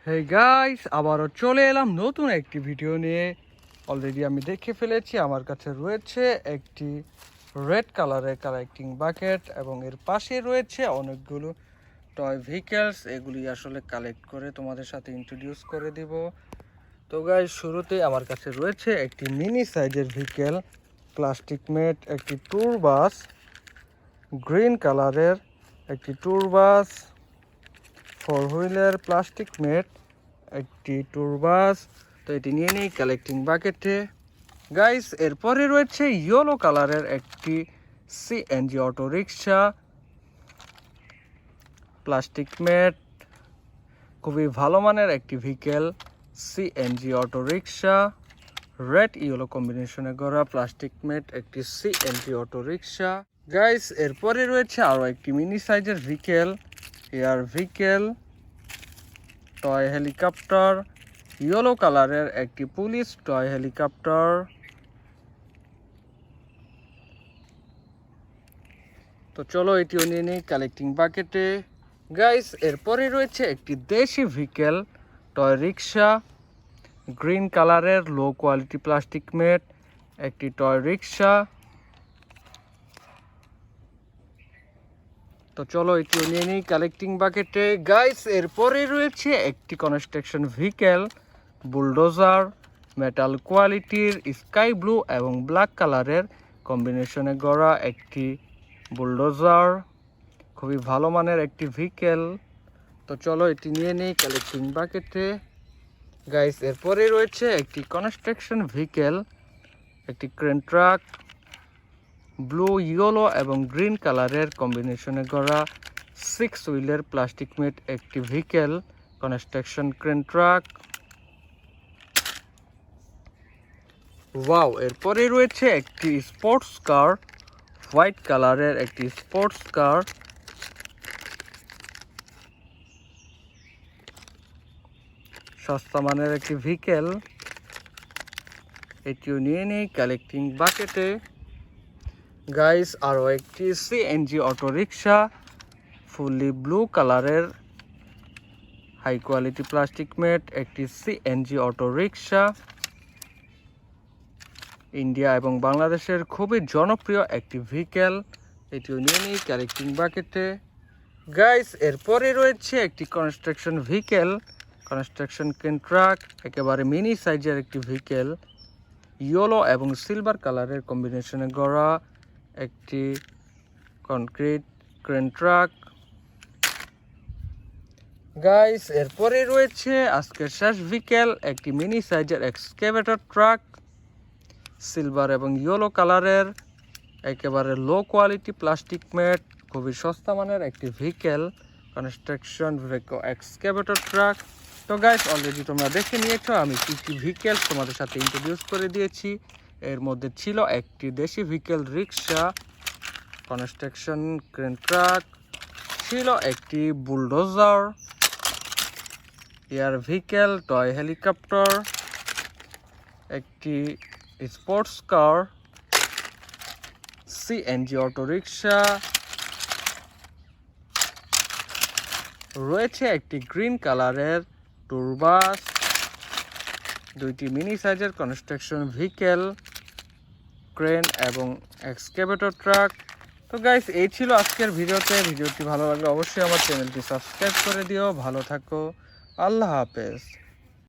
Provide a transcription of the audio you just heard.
Hey guys, আবারও চলে এলাম নতুন একটি ভিডিও নিয়ে। অলরেডি আমি দেখে ফেলেছি আমার কাছে রয়েছে একটি রেড কালারের কালেক্টিং বাকেট এবং এর পাশে রয়েছে অনেকগুলো টয় ভেহিকেলস। এগুলি আসলে কালেক্ট করে তোমাদের সাথে ইন্ট্রোডিউস করে দিব। তো গাইস, শুরুতে আমার কাছে রয়েছে একটি মিনি সাইজের ভেহিকেল, প্লাস্টিক মেট একটি ট্যুর বাস, গ্রিন কালারের একটি ট্যুর বাস, 4 হুইলের প্লাস্টিক মেট একটি ট্যুর বাস। তো এটি নিয়ে নেই কালেক্টিং বাকেটে। গাইস, এরপরে রয়েছে ইয়েলো কালারের একটি সিএনজি অটো রিক্সা, প্লাস্টিক মেট, খুবই ভালো মানের একটি ভেহিকেল সিএনজি অটো রিক্সা, রেড ইয়েলো কম্বিনেশনে গড়া প্লাস্টিক মেট একটি সিএনজি অটো রিক্সা। গাইস, এরপরে রয়েছে আরও একটি মিনি সাইজের vehicle, air vehicle, toy helicopter, yellow কালারের একটি পুলিশ টয় হেলিকপ্টার। তো চলো এটিও নিয়ে নিই কালেক্টিং বাকেটে। গাইস, এরপরে রয়েছে একটি দেশি ভেহিকেল টয় রিক্সা, গ্রিন কালারের লো কোয়ালিটি প্লাস্টিক মেট একটি টয় রিক্সা। তো চলো এটিও নিয়ে নিই কালেক্টিং বাকেটে। গাইস, এরপরে রয়েছে একটি কনস্ট্রাকশন ভেহিকেল বুলডোজার, মেটাল কোয়ালিটির স্কাই ব্লু এবং ব্ল্যাক কালারের কম্বিনেশনে গড়া একটি বুলডোজার, খুবই ভালো মানের একটি ভেহিকেল। তো চলো এটি নিয়ে নিই কালেক্টিং বাকেটে। গাইস, এরপরে রয়েছে একটি কনস্ট্রাকশন ভেহিকেল, একটি ক্রেন ট্রাক, ব্লু ইয়েলো এবং গ্রিন কালারের কম্বিনেশনে গড়া 6 হুইলের প্লাস্টিক মেট একটি vehicle construction crane truck. Wow, এরপরে রয়েছে একটি স্পোর্টস কার, হোয়াইট কালারের একটি স্পোর্টস কার, সস্তা মানের একটি ভেহিকেল। এটিও নিয়ে নেই কালেক্টিং বাকেটে। গাইস, আরও একটি সিএনজি অটো রিক্সা, ফুললি ব্লু কালারের হাই কোয়ালিটি প্লাস্টিক মেট একটি সিএনজি অটো রিক্সা, ইন্ডিয়া এবং বাংলাদেশের খুবই জনপ্রিয় একটি ভেহিকেল। এটিও নিয়ে নিই কালেক্টিং বাকেটে। গাইস, এরপরে রয়েছে একটি construction vehicle, construction crane truck, একেবারে মিনি সাইজের একটি ভেহিকেল, ইয়েলো এবং সিলভার কালারের কম্বিনেশনে গড়া একটি কনক্রিট ক্রেন ট্রাক। গাইস, এরপরে রয়েছে আজকের শেষ ভেহিকেল, একটি মিনি সাইজের এক্সকেভেটর ট্রাক, সিলভার এবং ইয়েলো কালারের একেবারে লো কোয়ালিটি প্লাস্টিক মেট, খুবই সস্তা মানের একটি ভেহিকেল কনস্ট্রাকশন এক্সকেভেটর ট্রাক। তো গাইস, অলরেডি তোমরা দেখে নিয়েছো আমি কি কি ভেহিকেল তোমাদের সাথে ইন্ট্রোডিউস করে দিয়েছি। এর মধ্যে ছিল একটি দেশি vehicle rickshaw, construction crane truck, ছিল একটি bulldozer, air vehicle toy helicopter, একটি sports car, CNG auto rickshaw, রয়েছে একটি গ্রিন কালারের ট্যুর বাস, দুইটি মিনি সাইজের কনস্ট্রাকশন ভেহিকেল, ক্রেন এবং এক্সকেভেটর ট্রাক। তো গাইস, এই ছিল আজকের ভিডিওটি ভালো লাগলে অবশ্যই আমার চ্যানেলটি সাবস্ক্রাইব করে দিও। ভালো থাকো, আল্লাহ হাফেজ।